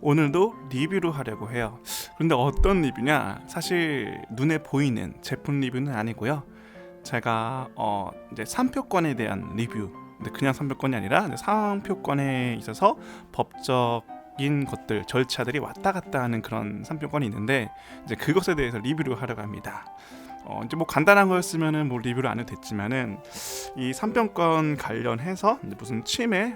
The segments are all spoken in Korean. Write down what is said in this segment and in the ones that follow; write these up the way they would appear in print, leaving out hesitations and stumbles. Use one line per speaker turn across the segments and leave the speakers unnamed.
오늘도 리뷰를 하려고 해요. 그런데 어떤 리뷰냐? 사실 눈에 보이는 제품 리뷰는 아니고요. 제가 이제 상표권에 대한 리뷰. 근데 그냥 상표권이 아니라 이제 상표권에 있어서 법적인 것들, 절차들이 왔다 갔다 하는 그런 상표권이 있는데 이제 그것에 대해서 리뷰를 하려고 합니다. 이제 뭐 간단한 거였으면은 뭐 리뷰를 안 해도 됐지만은 이 상표권 관련해서 이제 무슨 침해,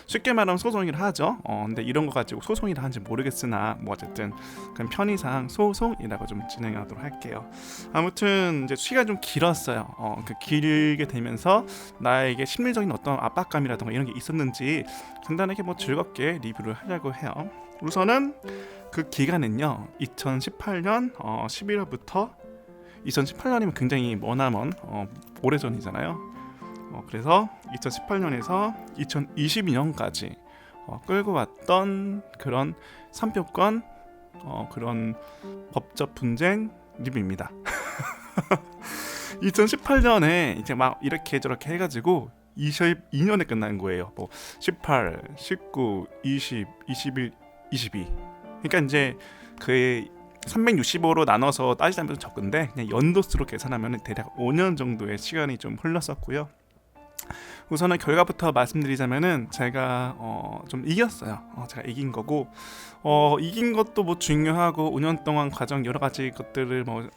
쉽게 말하면 소송이라 하죠. 근데 이런 거 가지고 소송이라 하는지 모르겠으나 뭐 어쨌든 그냥 편의상 소송이라고 좀 진행하도록 할게요. 아무튼 이제 시간이 좀 길었어요. 그 길게 되면서 나에게 심리적인 어떤 압박감이라던가 이런 게 있었는지 간단하게 뭐 즐겁게 리뷰를 하려고 해요. 우선은 그 기간은요 2018년 11월부터 2018년이면 굉장히 머나먼 오래전이잖아요. 그래서 2018년에서 2022년까지 끌고 왔던 그런 상표권 그런 법적 분쟁 리뷰입니다. 2018년에 이제 막 이렇게 저렇게 해가지고 22년에 끝난 거예요. 뭐 18, 19, 20, 21, 22. 그러니까 이제 그 365로 나눠서 따지자면 적은데 그냥 연도수로 계산하면 대략 5년 정도의 시간이 좀 흘렀었고요. 우선은 결과부터 말씀드리자면은 제가 좀 이겼어요. 제가 이긴 거고 이긴 것도 뭐 중요하고 5년 동안 과정 여러 가지 것들을 뭐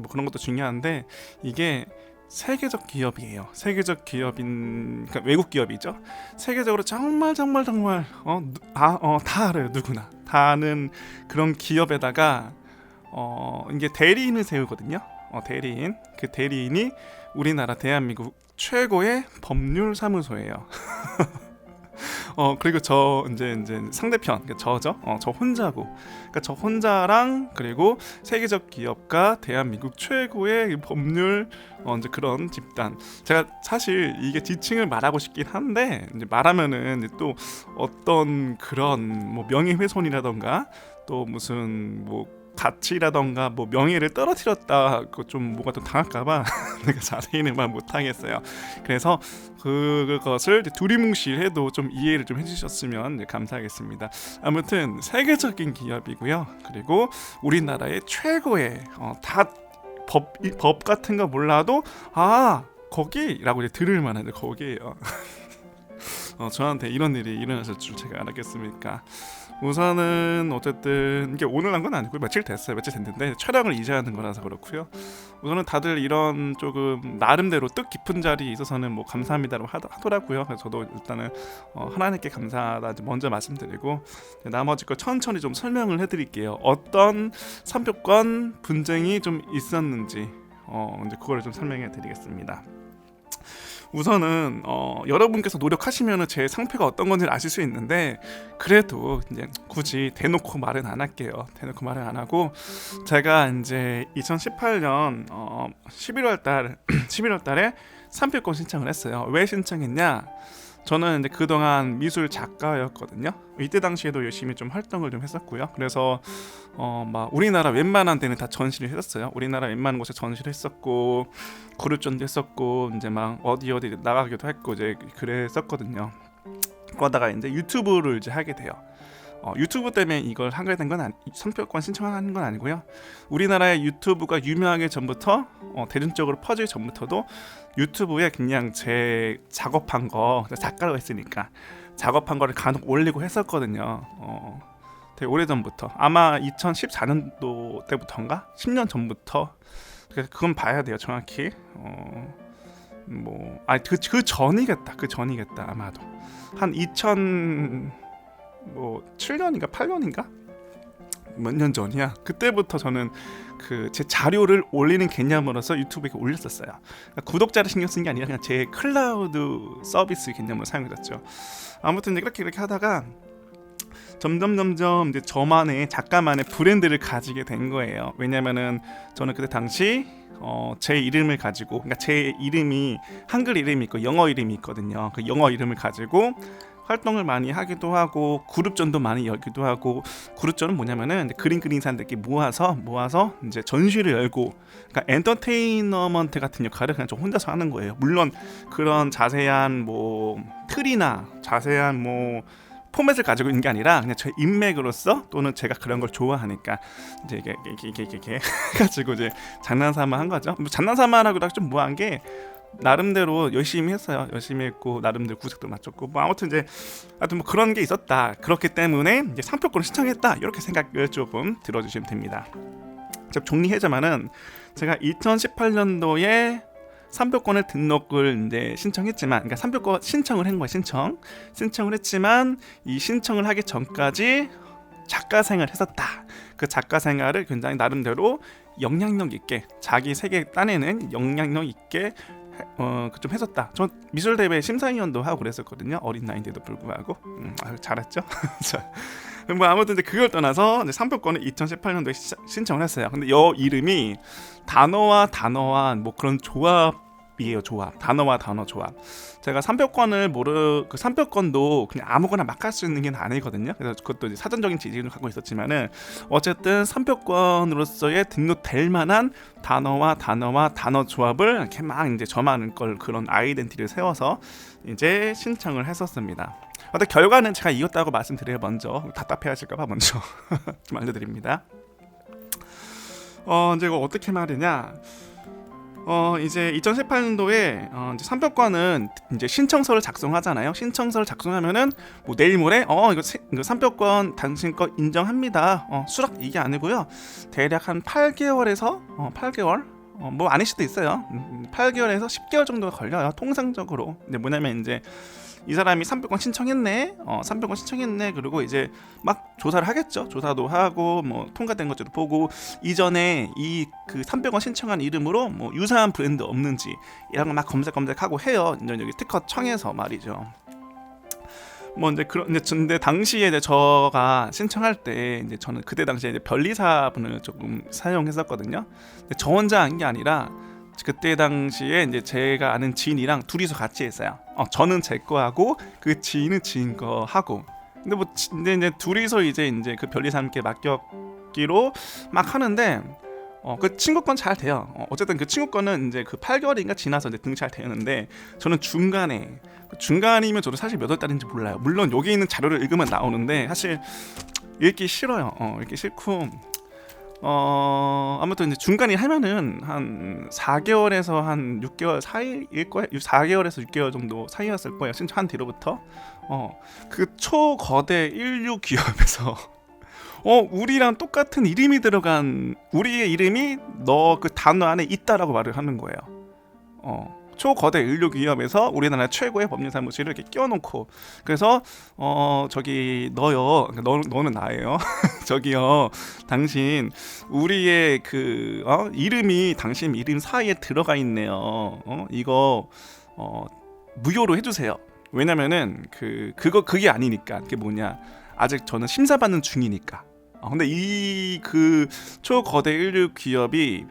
그런 것도 중요한데 이게 세계적 기업이에요. 세계적 기업인 그러니까 외국 기업이죠. 세계적으로 정말 다 알아요. 누구나 다 아는 그런 기업에다가 이게 대리인을 세우거든요. 대리인. 그 대리인이 우리나라 대한민국 최고의 법률 사무소예요. 그리고 저 이제 상대편 그러니까 저죠. 저 혼자고. 그러니까 저 혼자랑 그리고 세계적 기업과 대한민국 최고의 법률 이제 그런 집단. 제가 사실 이게 지칭을 말하고 싶긴 한데 이제 말하면은 이제 또 어떤 그런 뭐 명예훼손이라던가 또 무슨 뭐 가치라던가 뭐 명예를 떨어뜨렸다 좀 뭐가 또 당할까봐 내가 자세히는 말 못하겠어요. 그래서 그것을 두리뭉실해도 좀 이해를 좀 해주셨으면 감사하겠습니다. 아무튼 세계적인 기업이고요. 그리고 우리나라의 최고의 다 법 같은 거 몰라도 거기라고 이제 들을 만한 거기에요. 저한테 이런 일이 일어났을 줄 제가 알았겠습니까? 우선은 어쨌든 이게 오늘 한 건 아니고 며칠 됐는데 촬영을 이제 하는 거라서 그렇고요. 우선은 다들 이런 조금 나름대로 뜻 깊은 자리에 있어서는 뭐 감사합니다라고 하더라고요. 그래서 저도 일단은 하나님께 감사하다 먼저 말씀드리고 나머지 거 천천히 좀 설명을 해드릴게요. 어떤 상표권 분쟁이 좀 있었는지 이제 그거를 좀 설명해드리겠습니다. 우선은 여러분께서 노력하시면 제 상표가 어떤 건지 아실 수 있는데 그래도 이제 굳이 대놓고 말은 안 할게요. 대놓고 말은 안 하고 제가 이제 2018년 11월 달에 상표권 신청을 했어요. 왜 신청했냐? 저는 이제 그동안 미술 작가였거든요. 이때 당시에도 열심히 좀 활동을 좀 했었고요. 그래서 막 우리나라 웬만한 데는 다 전시를 했었어요. 우리나라 웬만한 곳에 전시를 했었고 그룹전도 했었고 이제 막 어디 나가기도 했고 이제 그랬었거든요. 그러다가 이제 유튜브를 이제 하게 돼요. 유튜브 때문에 이걸 하게 된 건 상표권 신청하는 건 아니고요. 우리나라의 유튜브가 유명하기 전부터 대중적으로 퍼지기 전부터도 유튜브에 그냥 제 작업한 거 작가로 했으니까 작업한 거를 간혹 올리고 했었거든요. 되게 오래전부터 아마 2014년도 때부터인가 10년 전부터 그건 봐야 돼요 정확히. 그 전이겠다 아마도 한 7년인가 8년인가 몇 년 전이야. 그때부터 저는 그 제 자료를 올리는 개념으로서 유튜브에 올렸었어요. 그러니까 구독자를 신경 쓴 게 아니라 그냥 제 클라우드 서비스 개념으로 사용했었죠. 아무튼 이제 그렇게 하다가 점점 이제 저만의 작가만의 브랜드를 가지게 된 거예요. 왜냐면은 저는 그때 당시 제 이름을 가지고 그러니까 제 이름이 한글 이름이 있고 영어 이름이 있거든요. 그 영어 이름을 가지고 활동을 많이 하기도 하고 그룹전도 많이 열기도 하고 그룹전은 뭐냐면은 그림 그리는 사람들끼리 모아서 이제 전시를 열고 그러니까 엔터테인먼트 같은 역할을 그냥 좀 혼자서 하는 거예요. 물론 그런 자세한 뭐 틀이나 자세한 뭐 포맷을 가지고 있는 게 아니라 그냥 제 인맥으로서 또는 제가 그런 걸 좋아하니까 이제 이게 가지고 이제 장난삼아 한 거죠. 뭐 장난삼아라고 좀 뭐한 게 나름대로 열심히 했어요. 열심히 했고 나름대로 구색도 맞췄고 뭐 아무튼 뭐 그런 게 있었다. 그렇기 때문에 이제 상표권을 신청했다. 이렇게 생각을 조금 들어주시면 됩니다. 제가 정리하자면은 제가 2018년도에 상표권을 등록을 이제 신청했지만, 그러니까 상표권 신청을 한 거예요. 신청을 했지만 이 신청을 하기 전까지 작가 생활을 했었다. 그 작가 생활을 굉장히 나름대로 영향력 있게 자기 세계 따내는 영향력 있게 좀 했었다. 전 미술 대회 심사위원도 하고 그랬었거든요. 어린 나이인데도 불구하고 잘했죠. 뭐 아무튼 이제 그걸 떠나서 이제 상표권을 2018년도에 신청을 했어요. 근데 여 이름이 단어와 뭐 그런 조합이에요. 단어와 단어 조합. 제가 상표권을 그 상표권도 그냥 아무거나 막 할 수 있는 게 아니거든요. 그래서 그것도 이제 사전적인 지식을 갖고 있었지만은 어쨌든 상표권으로서의 등록될 만한 단어와 단어 조합을 이렇게 막 이제 저만의 걸 그런 아이덴티티를 세워서 이제 신청을 했었습니다. 근데 결과는 제가 이겼다고 말씀드려요. 먼저 답답해하실까봐 먼저 좀 알려드립니다. 이제 이거 어떻게 말이냐? 이제 2018년도에 이제 상표권은 이제 신청서를 작성하잖아요. 신청서를 작성하면은 뭐 내일 모레 이거 상표권 당신 거 인정합니다. 수락 이게 아니고요. 대략 한 8개월에서 8개월 뭐 아닐 수도 있어요. 8개월에서 10개월 정도가 걸려요. 통상적으로. 근데 뭐냐면 이제 이 사람이 상표권 신청했네. 상표권 신청했네. 그리고 이제 막 조사를 하겠죠. 조사도 하고 뭐 통과된 것도 보고 이전에 이 그 상표권 신청한 이름으로 뭐 유사한 브랜드 없는지 이런 거 막 검색하고 해요. 이제 여기 특허 청에서 말이죠. 뭐 이제 근데 당시에 이제 저가 신청할 때 이제 저는 그때 당시에 이제 변리사분을 조금 사용했었거든요. 근데 저 혼자 한 게 아니라 그때 당시에 이제 제가 아는 지인이랑 둘이서 같이 했어요. 저는 제 거 하고 그 지인은 지인 거 하고. 근데 이제 둘이서 이제 그 변리사님께 맡겼기로 막 하는데 그 친구 건 잘 돼요. 어쨌든 그 친구 거는 이제 그 8개월인가 지나서 이제 등록 잘 되는데 저는 중간이면 저도 사실 몇 월 달인지 몰라요. 물론 여기 있는 자료를 읽으면 나오는데 사실 읽기 싫어요. 읽기 싫고. 아무튼 이제 중간이 하면은 한 4개월에서 한 6개월 사이일 거예요. 4개월에서 6개월 정도 사이였을 거예요. 신청한 뒤로부터. 그 초거대 인류 기업에서 우리랑 똑같은 이름이 들어간 우리의 이름이 너 그 단어 안에 있다라고 말을 하는 거예요. 초거대 인류 기업에서 우리나라 최고의 법률 사무실을 이렇게 끼워놓고 그래서 저기 너요, 너는 나예요. 저기요, 당신 우리의 그 이름이 당신 이름 사이에 들어가 있네요. 이거 무효로 해주세요. 왜냐면은 그게 아니니까. 그게 뭐냐? 아직 저는 심사받는 중이니까. 근데 이 그 초거대 인류 기업이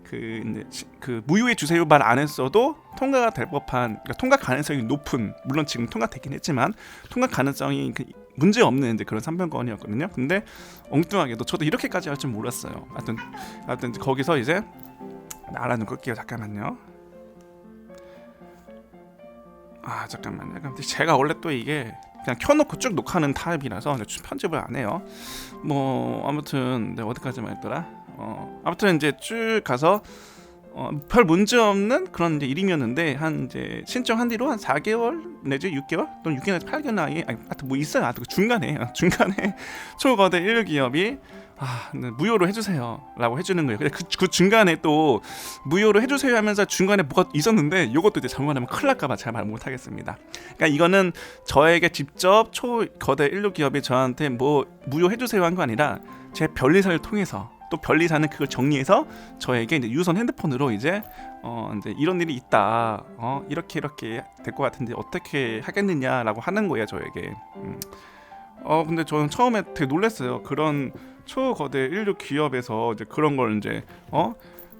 그 무효해 주세요 말 안 했어도 통과가 될 법한, 그러니까 통과 가능성이 높은, 물론 지금 통과되긴 했지만 통과 가능성이 문제 없는 이제 그런 상표권이었거든요. 근데 엉뚱하게도 저도 이렇게까지 할 줄 몰랐어요. 하여튼 거기서 이제 알아는 끌게요. 잠깐만요. 잠깐만요. 제가 원래 또 이게 그냥 켜놓고 쭉 녹화하는 타입이라서 편집을 안 해요. 뭐 아무튼 내가 어디까지 말했더라? 아무튼 이제 쭉 가서 별 문제 없는 그런 이제 이름이었는데 한 이제 신청한 뒤로 한 4개월 내지 6개월 또는 6개월에서 8개월 나이에 하여튼 뭐 있어요. 중간에 초거대 인류 기업이 무효로 해주세요라고 해주는 거예요. 근데 그 중간에 또 무효로 해주세요 하면서 중간에 뭐가 있었는데 이것도 이제 잘못하면 큰일 날까봐 제가 말 못하겠습니다. 그러니까 이거는 저에게 직접 초거대 인류 기업이 저한테 뭐 무효 해주세요 한 거 아니라 제 변리사를 통해서, 또 변리사는 그걸 정리해서 저에게 이제 유선 핸드폰으로 이제 이런 일이 있다, 이렇게 될 것 같은데 어떻게 하겠느냐라고 하는 거예요 저에게. 근데 저는 처음에 되게 놀랐어요. 그런 초거대 인류 기업에서 이제 그런 걸 이제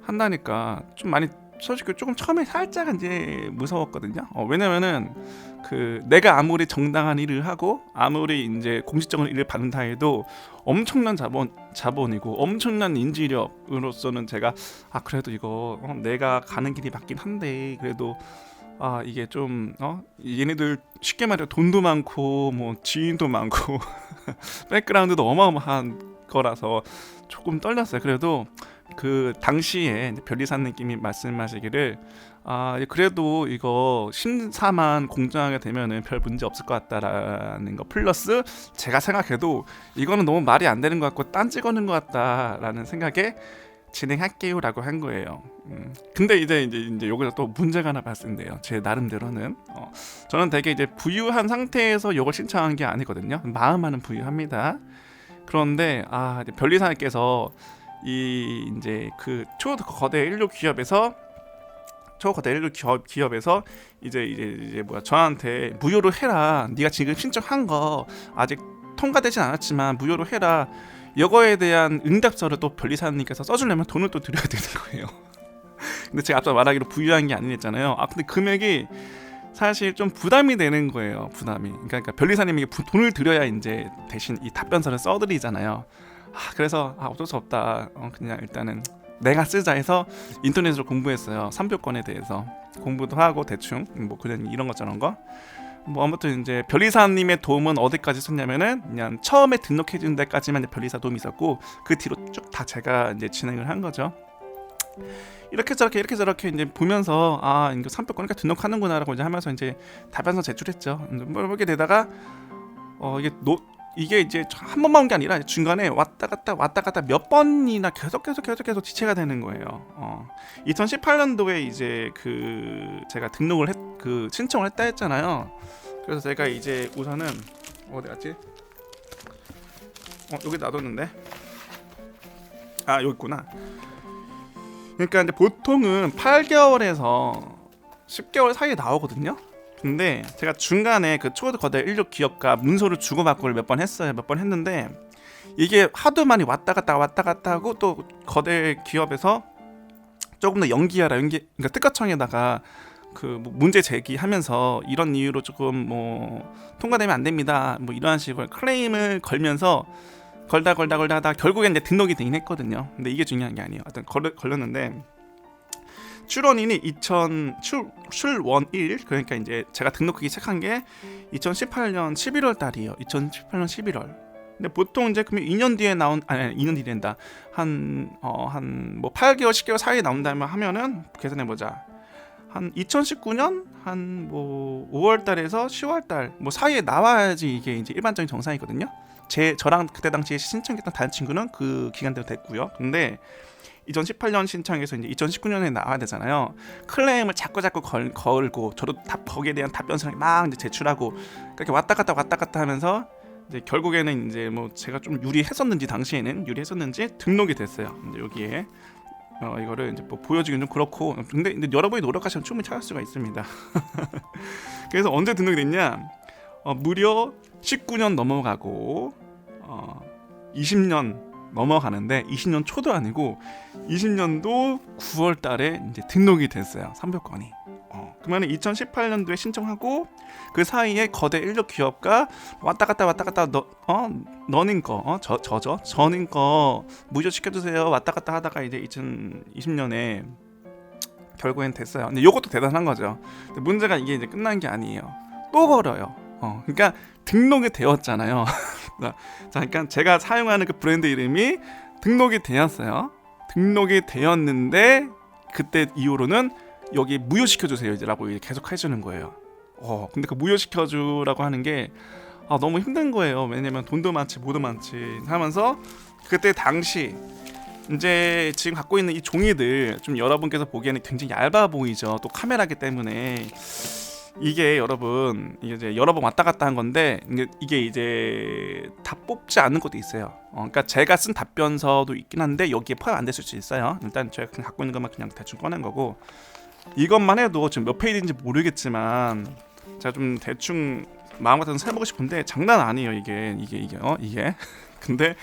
한다니까 좀 많이, 솔직히 조금 처음에 살짝 이제 무서웠거든요. 왜냐면은 내가 아무리 정당한 일을 하고 아무리 이제 공식적인 일을 받는다 해도 엄청난 자본이고 엄청난 인지력으로서는 제가 그래도 이거 내가 가는 길이 맞긴 한데 그래도 아 이게 좀 얘네들 쉽게 말해 돈도 많고 뭐 지인도 많고 백그라운드도 어마어마한 거라서 조금 떨렸어요. 그래도 그 당시에 변리사님이 말씀하시기를 그래도 이거 심사만 공정하게 되면은 별 문제 없을 것 같다라는 거 플러스 제가 생각해도 이거는 너무 말이 안 되는 것 같고 딴지 거는 것 같다라는 생각에 진행할게요라고 한 거예요. 근데 이제 여기서 또 문제가 하나 발생돼요. 제 나름대로는 저는 되게 이제 부유한 상태에서 이걸 신청한 게 아니거든요. 마음만은 부유합니다. 그런데 이제 변리사님께서 이 이제 그 초거대 인류 기업에서 이제 뭐야 저한테 무효로 해라. 네가 지금 신청한 거 아직 통과되진 않았지만 무효로 해라. 이거에 대한 응답서를 또 변리사님께서 써주려면 돈을 또 드려야 되는 거예요. 근데 제가 앞서 말하기로 부유한 게 아니랬잖아요. 근데 금액이 사실 좀 부담이 되는 거예요. 부담이. 그러니까 변리사님에게 돈을 드려야 이제 대신 이 답변서를 써드리잖아요. 그래서 어쩔 수 없다. 그냥 일단은 내가 쓰자 해서 인터넷으로 공부했어요. 3표권에 대해서 공부도 하고 대충 뭐 그냥 이런 것 저런 거. 뭐 아무튼 이제 변리사님의 도움은 어디까지 썼냐면은 그냥 처음에 등록해 준 데까지만 변리사 도움이 있었고 그 뒤로 쭉 다 제가 이제 진행을 한 거죠. 이렇게 저렇게 이제 보면서 이거 3표권이니까 등록하는구나라고 이제 하면서 이제 답변서 제출했죠. 뭐 이렇게 되다가 이게 이제 한 번만 온 게 아니라 중간에 왔다 갔다 몇 번이나 계속 지체가 되는 거예요. 2018년도에 이제 제가 등록을 신청을 했다 했잖아요. 그래서 제가 이제 우선은 어디 갔지? 여기 놔뒀는데. 여기 있구나. 그러니까 이제 보통은 8개월에서 10개월 사이에 나오거든요. 근데 제가 중간에 그 초거대 인류 기업과 문서를 주고받고를 몇 번 했는데 이게 하도 많이 왔다 갔다 하고 또 거대 기업에서 조금 더 그러니까 특가청에다가 뭐 문제 제기하면서 이런 이유로 조금 뭐 통과되면 안 됩니다. 뭐 이런 식으로 클레임을 걸면서 걸다 하다 결국엔 이제 등록이 되긴 했거든요. 근데 이게 중요한 게 아니에요. 하여튼 걸렸는데 출원인이 출원일 그러니까 이제 제가 등록하기 시작한 게 2018년 11월 달이에요. 2018년 11월. 근데 보통 이제 그러면 2년 뒤에 2년 뒤에 된다. 한 뭐 8개월 10개월 사이에 나온다면 하면은 계산해 보자. 한 2019년 한 뭐 5월 달에서 10월 달 뭐 사이에 나와야지 이게 이제 일반적인 정상이거든요. 저랑 그때 당시에 신청했던 다른 친구는 그 기간대로 됐고요. 근데 2018년 신청해서 이제 2019년에 나와야 되잖아요. 클레임을 자꾸 걸고 저도 거기에 대한 답변서를 막 이제 제출하고 그렇게 왔다 갔다 하면서 이제 결국에는 이제 뭐 제가 좀 유리했었는지 등록이 됐어요. 이제 여기에 이거를 이제 뭐 보여주기는 좀 그렇고 근데 여러분이 노력하시면 충분히 찾을 수가 있습니다. 그래서 언제 등록이 됐냐? 무려 19년 넘어가고 20년 넘어가는데 20년 초도 아니고 20년도 9월 달에 이제 등록이 됐어요. 3표권이. 그러면 2018년도에 신청하고 그 사이에 거대 인력 기업과 왔다 갔다 너님 거 저님 거 무효시켜주세요. 왔다 갔다 하다가 이제 2020년에 결국엔 됐어요. 근데 이것도 대단한 거죠. 근데 문제가 이게 이제 끝난 게 아니에요. 또 걸어요. 그러니까 등록이 되었잖아요. 자, 그러니까 제가 사용하는 그 브랜드 이름이 등록이 되었어요. 등록이 되었는데 그때 이후로는 여기 무효시켜주세요 라고 계속 해주는 거예요. 근데 그 무효시켜주라고 하는 게 너무 힘든 거예요. 왜냐면 돈도 많지 뭐도 많지 하면서 그때 당시 이제 지금 갖고 있는 이 종이들 좀 여러분께서 보기에는 굉장히 얇아 보이죠. 또 카메라기 때문에 이게 여러분 이게 이제 여러 번 왔다 갔다 한 건데 이게 이제 다 뽑지 않는 것도 있어요. 그러니까 제가 쓴 답변서도 있긴 한데 여기에 포함 안 됐을 수 있어요. 일단 제가 그냥 갖고 있는 것만 그냥 대충 꺼낸 거고 이것만 해도 지금 몇 페이지인지 모르겠지만 제가 좀 대충 마음 같아서 세보고 싶은데 장난 아니에요. 이게 근데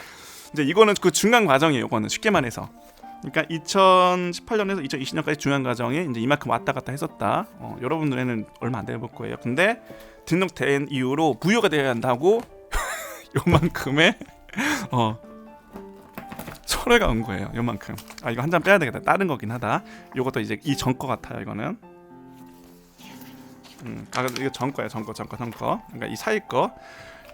이제 이거는 그 중간 과정이에요. 이거는 쉽게 말해서. 그러니까 2018년에서 2020년까지 중간 과정에 이제 이만큼 왔다 갔다 했었다. 여러분 눈에는 얼마 안 돼 볼 거예요. 근데 등록된 이후로 무효가 되어야 한다고 요만큼의 철회가 온 거예요. 요만큼. 이거 한 장 빼야 되겠다. 다른 거긴 하다. 요것도 이제 이 전 거 같아요. 이거는. 이거 전 거야, 전 거. 그러니까 이 사이 거.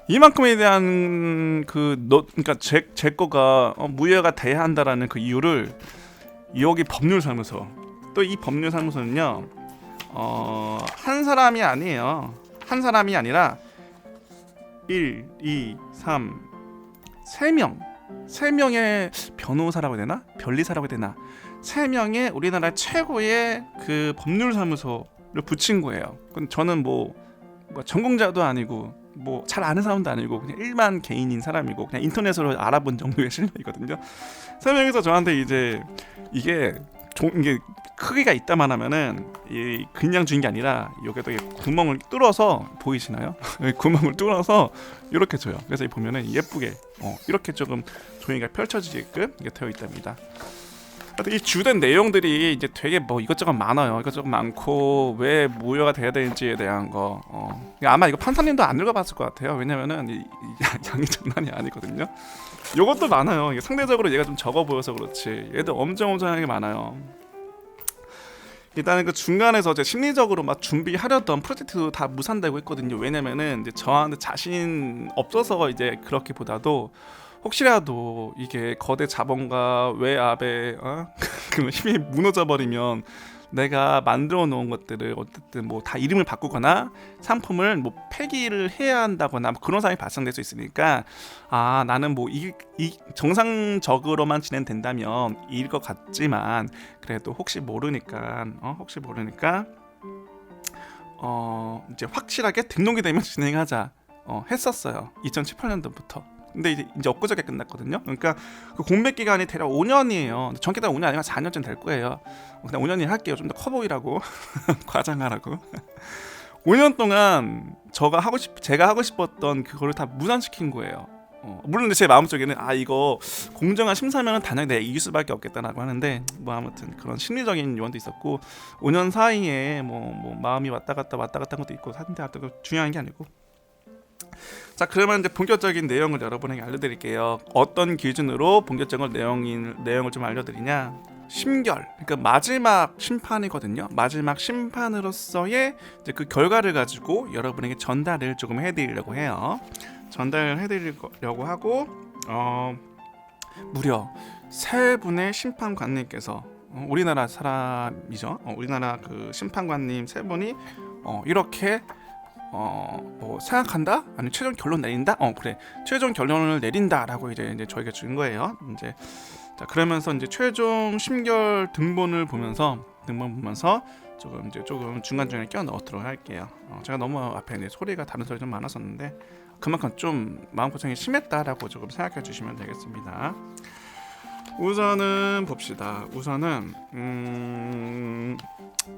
이만큼에 대한 그러니까 제 거가 무효가 돼야 한다라는 그 이유를 여기 법률사무소. 또 이 법률사무소는요, 한 사람이 아니에요. 한 사람이 아니라 1, 2, 3, 3명. 3명의 변호사라고 해야 되나? 변리사라고 해야 되나? 3명의 우리나라 최고의 그 법률사무소를 붙인 거예요. 저는 뭐 전공자도 아니고 뭐 잘 아는 사람도 아니고 그냥 일반 개인인 사람이고 그냥 인터넷으로 알아본 정도의 실력이거든요. 3명이서 저한테 이제 이게 크기가 있다만 하면은 그냥 준 게 아니라 여기도 구멍을 뚫어서 보이시나요? 구멍을 뚫어서 이렇게 줘요. 그래서 보면은 예쁘게 이렇게 조금 종이가 펼쳐지게끔 이게 되어 있답니다. 이 주된 내용들이 이제 되게 뭐 이것저것 많아요. 이것저것 많고 왜 무효가 돼야 되는지에 대한 거. 아마 이거 판사님도 안 읽어봤을 것 같아요. 왜냐면은 양이 장난이 아니거든요. 이것도 많아요. 이게 상대적으로 얘가 좀 적어 보여서 그렇지. 얘도 엄청나게 많아요. 일단은 그 중간에서 이제 심리적으로 막 준비하려던 프로젝트도 다 무산되고 있거든요. 왜냐면은 이제 저한테 자신 없어서 이제 그렇기보다도 혹시라도 이게 거대 자본가 외압에 그 힘이 무너져 버리면 내가 만들어 놓은 것들을 어쨌든 뭐 다 이름을 바꾸거나 상품을 뭐 폐기를 해야 한다거나 뭐 그런 상황이 발생될 수 있으니까 나는 뭐 이 정상적으로만 진행된다면 이일 것 같지만 그래도 혹시 모르니까 이제 확실하게 등록이 되면 진행하자 했었어요. 2018년도부터. 근데 이제 엊그저께 끝났거든요. 그러니까 그 공백 기간이 대략 5년이에요. 정확히 따라 5년 아니면 4년쯤 될 거예요. 그냥 5년이 할게요. 좀 더 커 보이라고 과장하라고. 5년 동안 제가 하고 싶었던 그거를 다 무산시킨 거예요. 물론 제 마음속에는 이거 공정한 심사면은 당연히 내가 이길 수밖에 없겠다라고 하는데 뭐 아무튼 그런 심리적인 요인도 있었고 5년 사이에 뭐 마음이 왔다 갔다 한 것도 있고 한데 중요한 게 아니고. 자, 그러면 이제 본격적인 내용을 여러분에게 알려드릴게요. 어떤 기준으로 본격적인 내용을 좀 알려드리냐? 심결, 그러니까 마지막 심판이거든요. 마지막 심판으로서의 이제 그 결과를 가지고 여러분에게 전달을 조금 해드리려고 해요. 전달을 해드리려고 하고 무려 3분의 심판관님께서 우리나라 사람이죠. 우리나라 그 심판관님 3분이 이렇게 뭐 생각한다? 아니면 최종 결론 내린다? 그래. 최종 결론을 내린다라고 이제 저희가 준 거예요. 이제 자, 그러면서 이제 최종 심결 등본을 보면서 조금 중간중간에 껴 넣도록 할게요. 제가 너무 앞에 소리가 다른 소리 좀 많았었는데 그만큼 좀 마음고생이 심했다라고 조금 생각해 주시면 되겠습니다. 우선은 봅시다.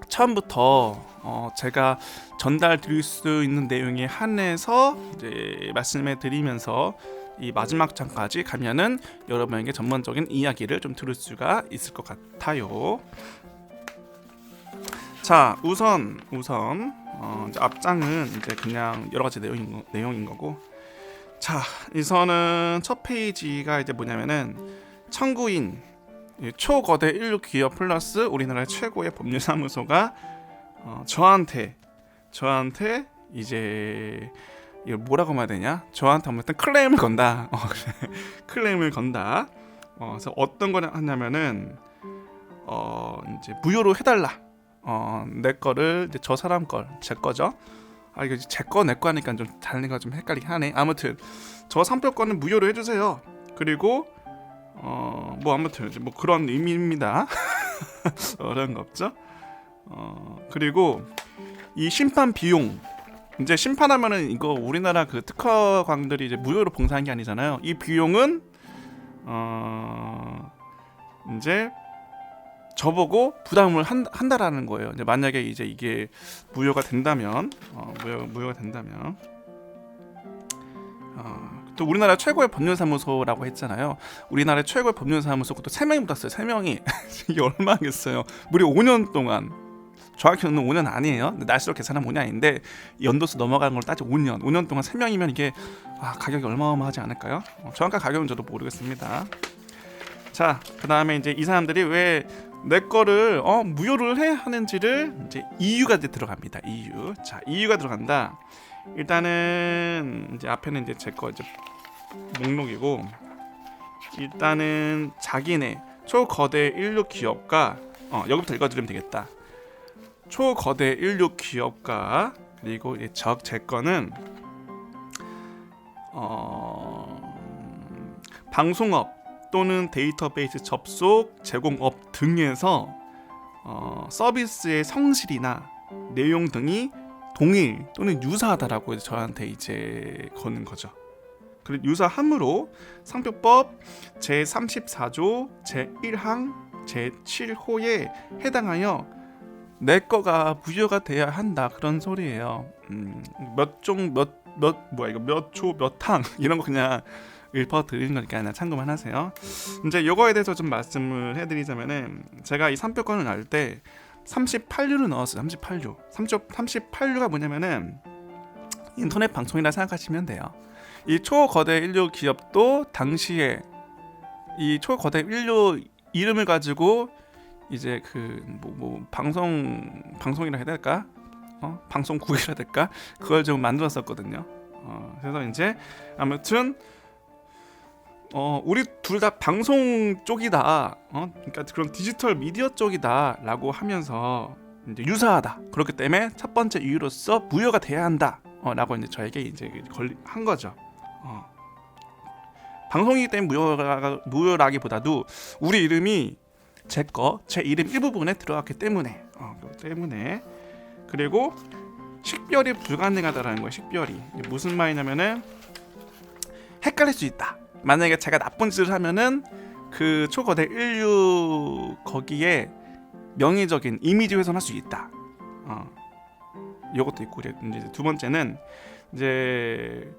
처음부터 제가 전달 드릴 수 있는 내용에 한해서 이제 말씀해 드리면서 이 마지막 장까지 가면은 여러분에게 전반적인 이야기를 좀 들을 수가 있을 것 같아요. 자, 우선 이제 앞장은 이제 그냥 여러 가지 내용인 거고. 자, 우선은 첫 페이지가 이제 뭐냐면은 청구인 초거대 인류 기업 플러스 우리나라의 최고의 법률사무소가 저한테 이제 이걸 뭐라고 말해야 되냐? 저한테 아무튼 클레임을 건다. 클레임을 건다. 그래서 어떤 거냐 하냐면은 이제 무효로 해달라. 내 거를 이제 저 사람 제 거죠. 이거 제 거 내 거 하니까 좀 다른 거 좀 헷갈리긴 하네. 아무튼 저 상표권은 무효로 해주세요. 그리고 뭐 아무튼 뭐 그런 의미입니다. 어려운 거 없죠? 그리고 이 심판 비용, 이제 심판하면은 이거 우리나라 그 특허광들이 이제 무료로 봉사한 게 아니잖아요. 이 비용은 이제 저보고 부담을 한다라는 거예요. 이제 만약에 이제 이게 무효가 된다면, 또 우리나라 최고의 법률사무소라고 했잖아요. 우리나라 최고의 법률사무소 또 3명이 붙었어요. 3명이 이게 얼마겠어요? 무려 5년 동안. 정확히는 5년 아니에요. 날수로 계산하면 5년 아닌데 연도수 넘어가는 걸 따져 5년 동안 3명이면 이게 가격이 얼마어마하지 않을까요? 정확한 가격은 저도 모르겠습니다. 자, 그 다음에 이제 이 사람들이 왜 내 거를 무효를 해 하는지를 이제 이유가 이제 들어갑니다. 이유. 자, 이유가 들어간다. 일단은 이제 앞에는 이제 제 거 이제 목록이고, 일단은 자기네 초거대 인류 기업가 여기부터 읽어드리면 되겠다. 초거대 인류 기업가, 그리고 제 거는 방송업 또는 데이터베이스 접속 제공업 등에서 서비스의 성질이나 내용 등이 동일 또는 유사하다라고 저한테 이제 거는 거죠. 그리고 유사함으로 상표법 제34조 제1항 제7호에 해당하여 내 거가 무효가 돼야 한다, 그런 소리예요. 몇 종 몇 초 몇 항 이런 거 그냥 읊어드리는 거니까 그냥 참고만 하세요. 이제 요거에 대해서 좀 말씀을 해드리자면은, 제가 이 상표권을 넣을 때 38유를 넣었어요. 38유. 38유가 뭐냐면은 인터넷 방송이라 생각하시면 돼요. 이 초거대 인류 기업도 당시에 이 초거대 인류 이름을 가지고 이제 그 방송이라 해야 될까? 방송국이라 해야 될까? 그걸 좀 만들었었거든요. 그래서 이제 아무튼 우리 둘 다 방송 쪽이다. 그러니까 그런 디지털 미디어 쪽이다라고 하면서 이제 유사하다. 그렇기 때문에 첫 번째 이유로서 무효가 돼야 한다. 라고 이제 저에게 이제 한 거죠. 방송이기 때문에 무효라기보다도 우리 이름이 제 이름 일부분에 들어갔기 때문에 그리고 식별이 불가능하다라는 거예요. 식별이 무슨 말이냐면은 헷갈릴 수 있다. 만약에 제가 나쁜 짓을 하면은 그 초거대 인류 거기에 명예적인 이미지 훼손할 수 있다. 요것도 있고, 이제 두 번째는 이제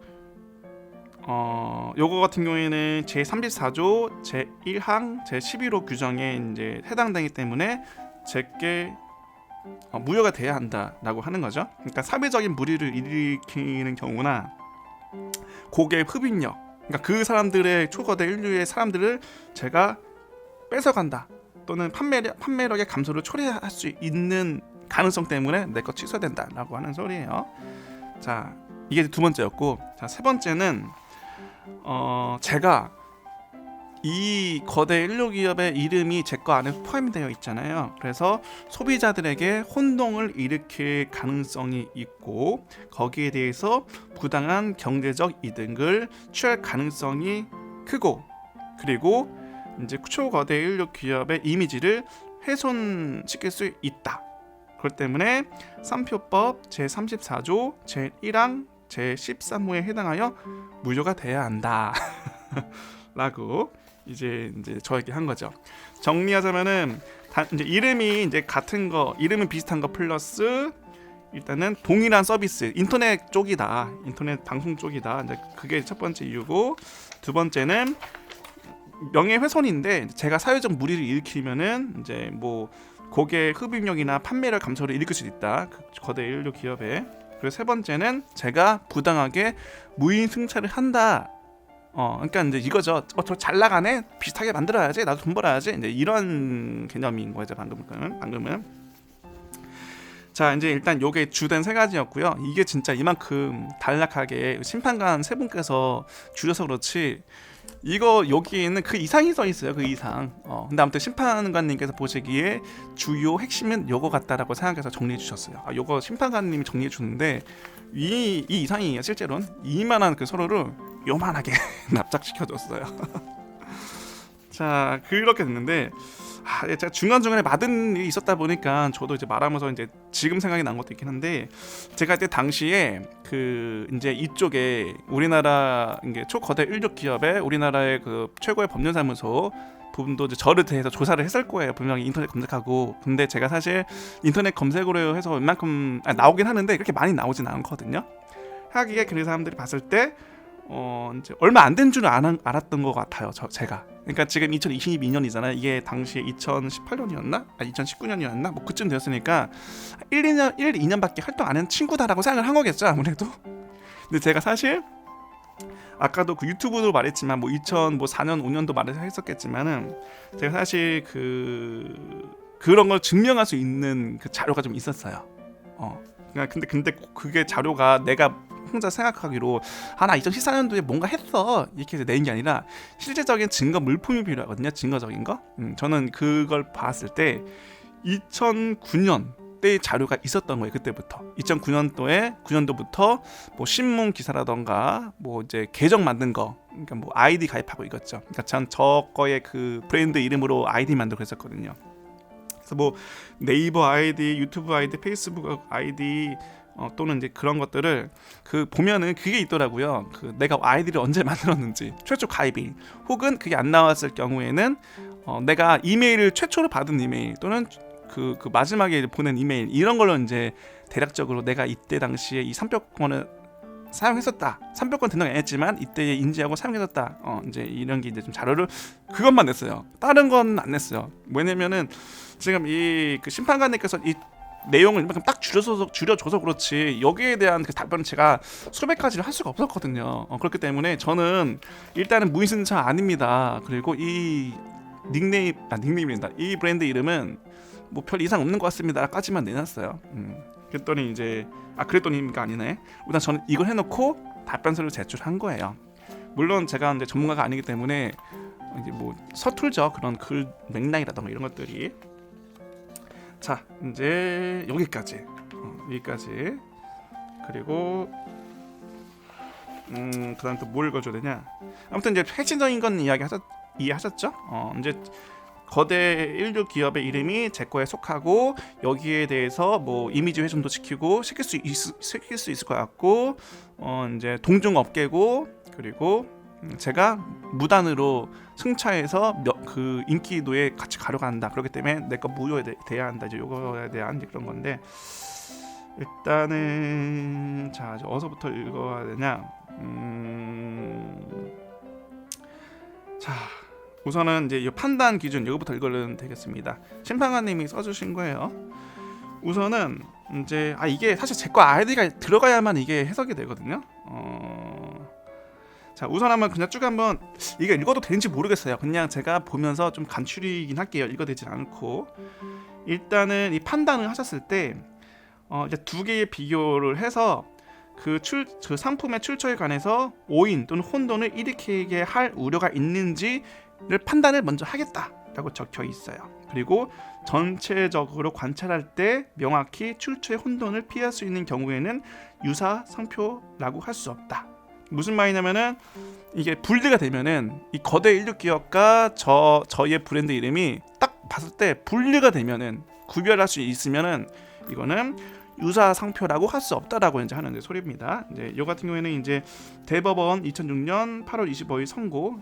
요거 같은 경우에는 제34조 제1항 제11호 규정에 이제 해당되기 때문에 제게 무효가 돼야 한다라고 하는 거죠. 그러니까 사회적인 물의를 일으키는 경우나 고객 흡입력, 그러니까 그 사람들의 초거대 인류의 사람들을 제가 뺏어간다, 또는 판매력의 감소를 초래할 수 있는 가능성 때문에 내 거 취소된다라고 하는 소리예요. 자, 이게 두 번째였고, 자, 세 번째는 제가 이 거대 인류 기업의 이름이 제 거 안에 포함되어 있잖아요. 그래서 소비자들에게 혼동을 일으킬 가능성이 있고, 거기에 대해서 부당한 경제적 이득을 취할 가능성이 크고, 그리고 이제 초거대 인류 기업의 이미지를 훼손시킬 수 있다. 그렇기 때문에 상표법 제34조 제1항 제13호에 해당하여 무효가 돼야 한다. 라고 이제 저에게 한 거죠. 정리하자면은 이제 이름이 이제 같은 거, 이름은 비슷한 거 플러스 일단은 동일한 서비스, 인터넷 쪽이다, 인터넷 방송 쪽이다. 이제 그게 첫 번째 이유고, 두 번째는 명예훼손인데 제가 사회적 물의를 일으키면은 이제 고객 흡입력이나 판매력 감소를 일으킬 수 있다, 그 거대 인류 기업에. 그리고 세 번째는 제가 부당하게 무인 승차를 한다. 그러니까 이제 이거죠. 저 잘 나가네, 비슷하게 만들어야지, 나도 돈 벌어야지, 이제 이런 개념인 거죠. 방금은. 자, 이제 일단 요게 주된 세 가지였고요. 이게 진짜 이만큼 단락하게 심판관 세 분께서 줄여서 그렇지, 이거 여기에 있는 그 이상이 써 있어요. 그 이상. 근데 아무튼 심판관님께서 보시기에 주요 핵심은 요거 같다라고 생각해서 정리해 주셨어요. 요거 심판관님이 정리해 주는데 이 이상이에요. 실제로는 이만한 그 서로를 요만하게 납작시켜줬어요. 자, 그렇게 됐는데, 제가 중간중간에 맞은 일이 있었다 보니까 저도 이제 말하면서 이제 지금 생각이 난 것도 있긴 한데, 제가 그때 당시에 그 이제 이쪽에 우리나라 이게 초거대 인류 기업의 우리나라의 그 최고의 법률사무소 부분도 이제 저를 대해서 조사를 했을 거예요. 분명히 인터넷 검색하고. 근데 제가 사실 인터넷 검색으로 해서 웬만큼 나오긴 하는데 그렇게 많이 나오진 않거든요. 하기에 그 사람들이 봤을 때 이제 얼마 안 된 줄은 알았던 것 같아요. 제가. 그러니까 지금 2022년이잖아요. 이게 당시에 2018년이었나? 2019년이었나? 뭐 그쯤 되었으니까 2년밖에 활동 안 한 친구다라고 생각을 한 거겠죠, 아무래도. 근데 제가 사실 아까도 그 유튜브도 말했지만 뭐 2004년 5년도 말했었겠지만은 제가 사실 그런 걸 증명할 수 있는 그 자료가 좀 있었어요. 근데 그게 자료가 내가 혼자 생각하기로 나 2014년도에 뭔가 했어 이렇게 낸 게 아니라 실제적인 증거 물품이 필요하거든요. 증거적인 거. 저는 그걸 봤을 때 2009년 때 자료가 있었던 거예요. 그때부터 2009년도부터 뭐 신문 기사라던가 뭐 이제 계정 만든 거, 그러니까 뭐 아이디 가입하고 이거죠. 그러니까 저 거의 그 브랜드 이름으로 아이디 만들고 했었거든요. 그래서 뭐 네이버 아이디, 유튜브 아이디, 페이스북 아이디 또는 이제 그런 것들을 보면은 그게 있더라고요. 내가 아이디를 언제 만들었는지, 최초 가입일, 혹은 그게 안 나왔을 경우에는 내가 이메일을 최초로 받은 이메일 또는 그 마지막에 보낸 이메일, 이런 걸로 이제 대략적으로 내가 이때 당시에 이 상표권을 사용했었다, 상표권 등록 안 했지만 이때 인지하고 사용했었다, 이제 이런 게 이제 좀 자료를 그것만 냈어요. 다른 건 안 냈어요. 왜냐면은 지금 그 심판관님께서 이 내용을 이만큼 딱 줄여줘서 그렇지 여기에 대한 그 답변을 제가 수백 가지를 할 수가 없었거든요. 그렇기 때문에 저는 일단은 무인승차 아닙니다. 그리고 이 닉네임입니다. 이 브랜드 이름은 뭐 별 이상 없는 것 같습니다까지만 내놨어요. 그랬더니 이제 그랬더니가 아니네. 일단 저는 이걸 해놓고 답변서를 제출한 거예요. 물론 제가 이제 전문가가 아니기 때문에 이제 뭐 서툴죠. 그런 글 맥락이라던가 이런 것들이. 자, 이제 여기까지. 그리고 그다음 또 뭘 읽어줘야 되냐. 아무튼 이제 핵심적인 건 이해하셨죠? 이제 거대 인류 기업의 이름이 제 거에 속하고 여기에 대해서 뭐 이미지 훼손도 시킬 수 있을 것 같고, 이제 동종업계고, 그리고 제가 무단으로 승차해서 그 인기도에 같이 가려간다. 그렇기 때문에 내 거 무효에 돼야 한다. 이제 요거에 대한 그런 건데, 일단은 자, 어디서부터 읽어야 되냐? 자, 우선은 이제 이 판단 기준 이거부터 읽으면 되겠습니다. 심판관님이 써주신 거예요. 우선은 이제 이게 사실 제 거 아이디가 들어가야만 이게 해석이 되거든요. 자, 우선 한번 그냥 쭉 한번 이게 읽어도 되는지 모르겠어요. 그냥 제가 보면서 좀 간추리긴 할게요. 읽어되진 않고. 일단은 이 판단을 하셨을 때 이제 두 개의 비교를 해서 그 상품의 출처에 관해서 오인 또는 혼돈을 일으키게 할 우려가 있는지를 판단을 먼저 하겠다라고 적혀 있어요. 그리고 전체적으로 관찰할 때 명확히 출처의 혼돈을 피할 수 있는 경우에는 유사 상표라고 할 수 없다. 무슨 말이냐면은 이게 분리가 되면은 이 거대 인류 기업과 저의 브랜드 이름이 딱 봤을 때 분리가 되면은, 구별할 수 있으면은 이거는 유사 상표라고 할 수 없다라고 이제 하는 소리입니다. 이제 요 같은 경우에는 이제 대법원 2006년 8월 25일 선고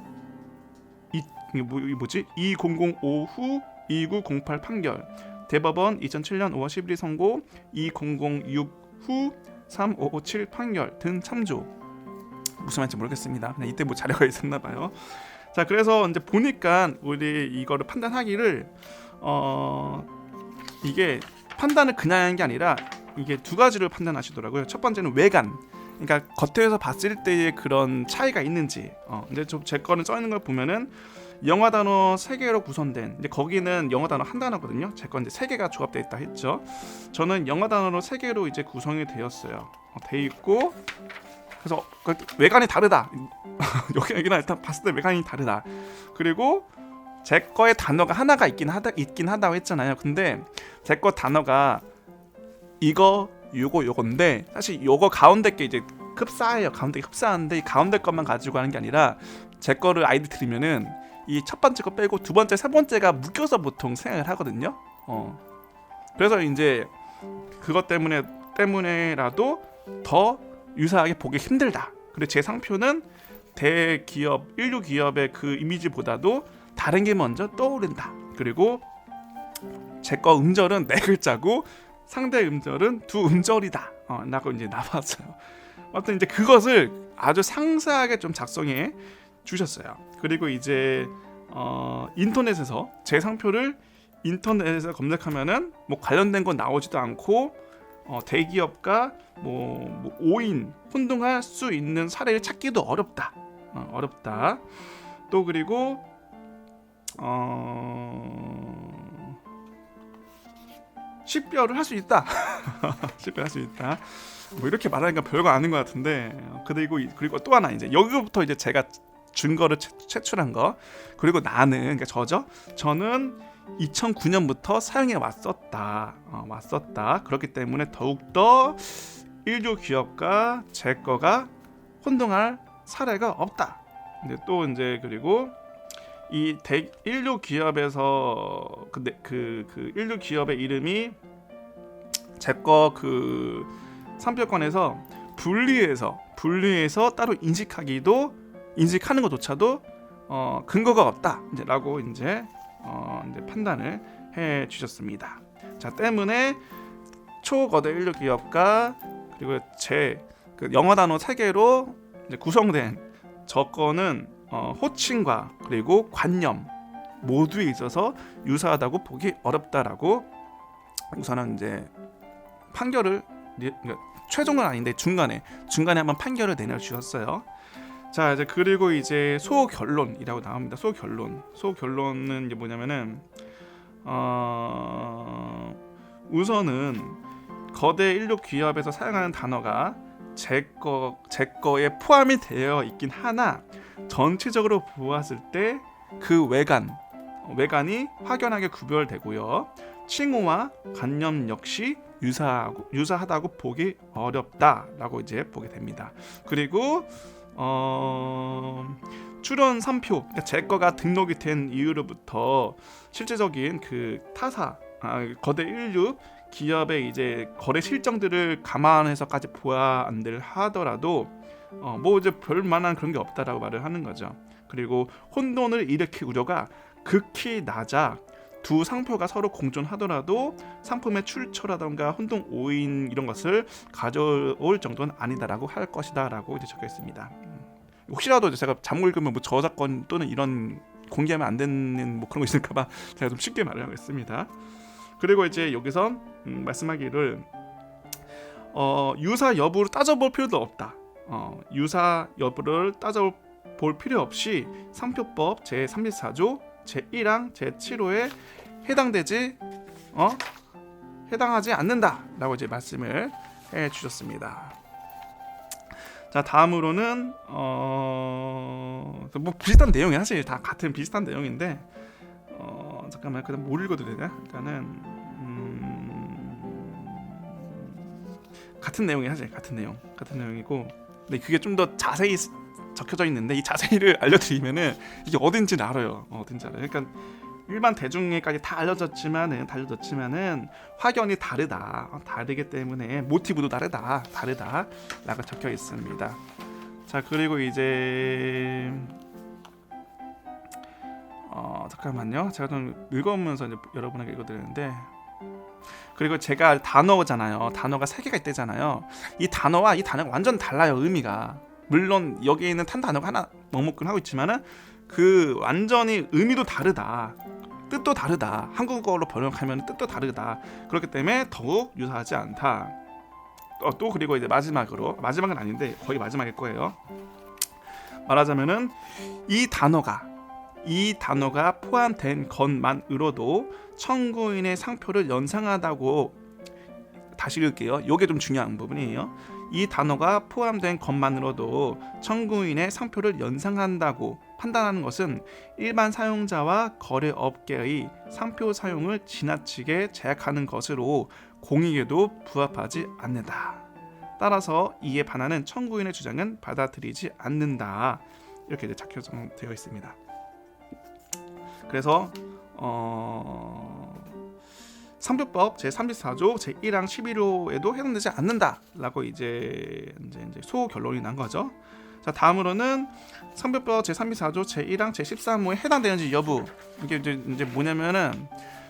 2005후 2908 판결, 대법원 2007년 5월 11일 선고 2006후 3557 판결 등 참조. 무슨 말인지 모르겠습니다. 그냥 이때 뭐 자료가 있었나 봐요. 자, 그래서 이제 보니까 우리 이거를 판단하기를 이게 판단을 그냥 하는 게 아니라 이게 두 가지를 판단하시더라고요. 첫 번째는 외관, 그러니까 겉에서 봤을 때의 그런 차이가 있는지. 근데 제 거는 써 있는 걸 보면은 영어 단어 3개로 구성된, 이제 거기는 영어 단어 한 단어거든요. 제 건 이제 3개가 조합되어 있다 했죠. 저는 영어 단어로 3개로 이제 구성이 되었어요. 돼 있고, 그래서 외관이 다르다. 여기는 일단 봤을 때 외관이 다르다. 그리고 제 거에 단어가 하나가 있긴 하다고 했잖아요. 근데 제 거 단어가 요건데 사실 요거 가운데 게 이제 흡사해요. 가운데 게 흡사한데 이 가운데 것만 가지고 하는 게 아니라 제 거를 아이디 드리면은 이 첫 번째 거 빼고 두 번째, 세 번째가 묶여서 보통 생각을 하거든요. 그래서 이제 그것 때문에라도 더 유사하게 보기 힘들다. 그리고 제 상표는 대기업, 인류 기업의 그 이미지보다도 다른 게 먼저 떠오른다. 그리고 제 거 음절은 4글자고 상대 음절은 2음절이다. 라고 이제 나왔어요. 아무튼 이제 그것을 아주 상세하게 좀 작성해 주셨어요. 그리고 이제 인터넷에서 제 상표를 인터넷에서 검색하면은 뭐 관련된 건 나오지도 않고, 대기업과 뭐 오인 혼동할 수 있는 사례를 찾기도 어렵다. 어렵다. 또 그리고 식별을 할 수 있다. 식별할 수 있다. 뭐 이렇게 말하니까 별거 아닌 것 같은데 그리고 또 하나 이제 여기부터 이제 제가 증거를 채출한 거. 그리고 나는 그러니까 저는 2009년부터 사용해 왔었다. 그렇기 때문에 더욱더 인류 기업과 제 거가 혼동할 사례가 없다. 근데 또 이제 그리고 이 인류 기업에서 근데 그 인류 기업의 이름이 제 거 그 상표권에서 분리해서 따로 인식하는 것조차도 근거가 없다. 이제라고 이제 판단을 해 주셨습니다. 자, 때문에 초거대 인류 기업과 그리고 그 영어 단어 3개로 구성된 저거는 호칭과 그리고 관념 모두에 있어서 유사하다고 보기 어렵다라고 우선은 이제 판결을 그러니까 최종은 아닌데 중간에 한번 판결을 내려주셨어요. 자, 이제 그리고 이제 소결론이라고 나옵니다. 소결론은 이제 뭐냐면은 우선은 거대 인류 기업에서 사용하는 단어가 제 거에 포함이 되어 있긴 하나 전체적으로 보았을 때 그 외관이 확연하게 구별되고요. 칭호와 관념 역시 유사하다고 보기 어렵다라고 이제 보게 됩니다. 그리고 출원 3표 그러니까 제 거가 등록이 된 이후로부터 실제적인 그 타사 거대 인류 기업의 이제 거래 실정들을 감안해서까지 보완을 하더라도 뭐 이제 별만한 그런 게 없다라고 말을 하는 거죠. 그리고 혼돈을 일으킬 우려가 극히 낮아 두 상표가 서로 공존하더라도 상품의 출처라던가 혼동 오인 이런 것을 가져올 정도는 아니다라고 할 것이다라고 이제 적혀 있습니다. 혹시라도 제가 잘못 읽으면 뭐 저작권 또는 이런 공개하면 안 되는 뭐 그런 거 있을까봐 제가 좀 쉽게 말을 하고 있습니다. 그리고 이제 여기서 말씀하기를 유사 여부를 따져볼 필요도 없다. 유사 여부를 따져볼 필요 없이 상표법 제34조 제1항 제7호에 해당하지 않는다라고 이제 말씀을 해주셨습니다. 자, 다음으로는 뭐 비슷한 내용이 사실 다 같은 비슷한 내용인데 잠깐만 그다음 뭘 읽어도 되냐? 일단은 같은 내용이 사실 같은 내용이고 근데 그게 좀 더 자세히 적혀져 있는데 이 자세히를 알려드리면은 이게 어딘지는 알아요. 그러니까 일반 대중에까지 다 알려졌지만은 확연히 다르기 때문에 모티브도 다르다라고 적혀 있습니다. 자, 그리고 이제 잠깐만요. 제가 좀 읽어보면서 이제 여러분에게 읽어드리는데 그리고 제가 단어잖아요. 단어가 3개가 있대잖아요. 이 단어가 완전 달라요. 의미가. 물론 여기에 있는 탄 단어가 하나 먹먹긴 하고 있지만은 그 완전히 의미도 다르다. 뜻도 다르다. 한국어로 번역하면 뜻도 다르다. 그렇기 때문에 더욱 유사하지 않다. 또 그리고 이제 마지막은 아닌데 거의 마지막일 거예요. 말하자면은 이 단어가 포함된 것만으로도 청구인의 상표를 연상하다고 다시 읽을게요. 이게 좀 중요한 부분이에요. 이 단어가 포함된 것만으로도 청구인의 상표를 연상한다고 판단하는 것은 일반 사용자와 거래업계의 상표 사용을 지나치게 제약하는 것으로 공익에도 부합하지 않는다. 따라서 이에 반하는 청구인의 주장은 받아들이지 않는다. 이렇게 이제 작성되어 있습니다. 그래서 상표법 제34조 제1항 11호에도 해당되지 않는다라고 이제 소결론이 난 거죠. 자, 다음으로는 상표법 제34조 제1항 제13호에 해당되는지 여부. 이게 이제 뭐냐면은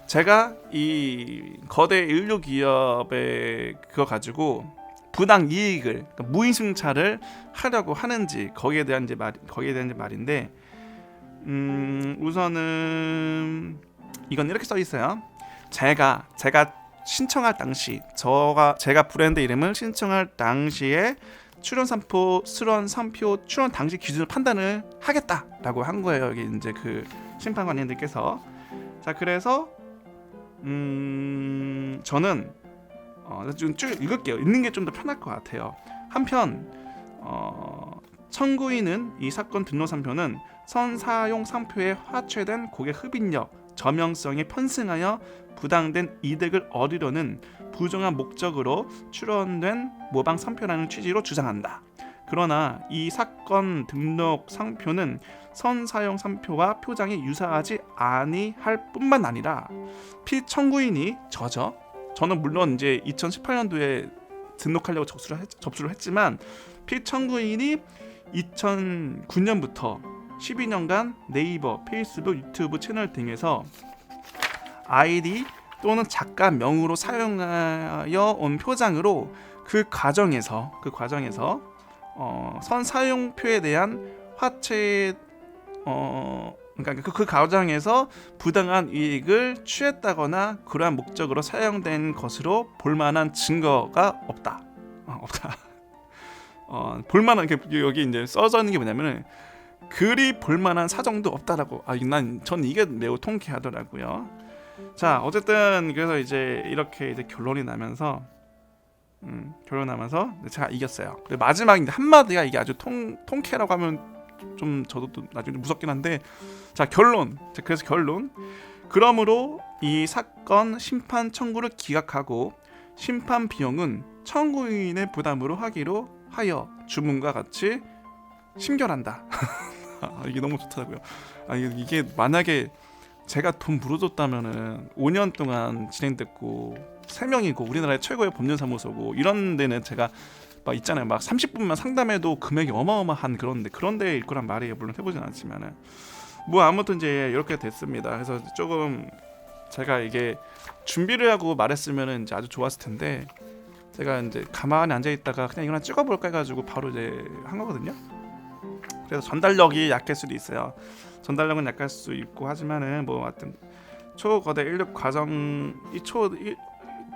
제가 이 거대 인류 기업의 그거 가지고 부당 이익을 그러니까 무임승차를 하려고 하는지 거기에 대한 말인데 우선은 이건 이렇게 써 있어요. 제가 신청할 당시 제가 브랜드 이름을 신청할 당시에 출원 3표 출원 당시 기준으로 판단을 하겠다라고 한 거예요. 여기 이제 그 심판관님들께서. 자, 그래서 저는 좀 쭉 읽을게요. 읽는 게 좀 더 편할 것 같아요. 한편 청구인은 이 사건 등록 3표는 선사용 3표에 화체된 고객 흡인력, 저명성에 편승하여 부당된 이득을 얻으려는 부정한 목적으로 출원된 모방 3표라는 취지로 주장한다. 그러나 이 사건 등록 상표는 선사용 3표와 표장이 유사하지 아니할 뿐만 아니라 피청구인이 저는 물론 이제 2018년도에 등록하려고 접수를 했지만 피청구인이 2009년부터 12년간 네이버, 페이스북, 유튜브 채널 등에서 아이디 또는 작가 명으로 사용하여 온 표장으로 그 과정에서 선사용표에 대한 화체 그러니까 그 과정에서 부당한 이익을 취했다거나 그러한 목적으로 사용된 것으로 볼만한 증거가 없다. 볼만한 여기 이제 써져 있는 게 뭐냐면은 그리 볼만한 사정도 없다라고. 전 이게 매우 통쾌하더라고요. 자, 어쨌든 그래서 이제 이렇게 이제 결론이 나면서 제가 이겼어요. 마지막 한마디가 이게 아주 통쾌라고 하면 좀 저도 또 나중에 무섭긴 한데, 자, 그래서 결론. 그러므로 이 사건 심판 청구를 기각하고 심판 비용은 청구인의 부담으로 하기로 하여 주문과 같이 심결한다. 이게 너무 좋더라고요. 이게 만약에 제가 돈 물어줬다면은 5년 동안 진행됐고 3명이고 우리나라의 최고의 법률사무소고 이런 데는 제가 막 있잖아요. 막 30분만 상담해도 금액이 어마어마한 그런 데일 거란 말이에요. 물론 해보진 않지만은 뭐 아무튼 이제 이렇게 됐습니다. 그래서 조금 제가 이게 준비를 하고 말했으면은 이제 아주 좋았을 텐데 제가 이제 가만히 앉아 있다가 그냥 이거나 찍어볼까 해가지고 바로 이제 한 거거든요. 그래서 전달력이 약할 수도 있어요. 전달력은 약할 수 있고 하지만은 뭐 하여튼 초거대 인력 과정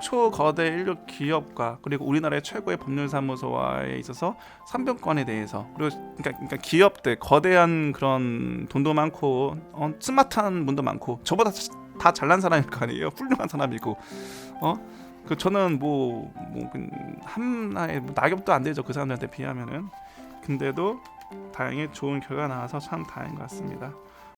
초거대 인력 기업과 그리고 우리나라의 최고의 법률사무소와에 있어서 상병권에 대해서 그리고 그러니까 기업들 거대한 그런 돈도 많고 스마트한 분도 많고 저보다 다 잘난 사람일 거 아니에요. 훌륭한 사람이고 저는 하나의 낙엽도 안 되죠. 그 사람들한테 비하면은. 근데도 다행히 좋은 결과 나와서 참 다행인 것 같습니다.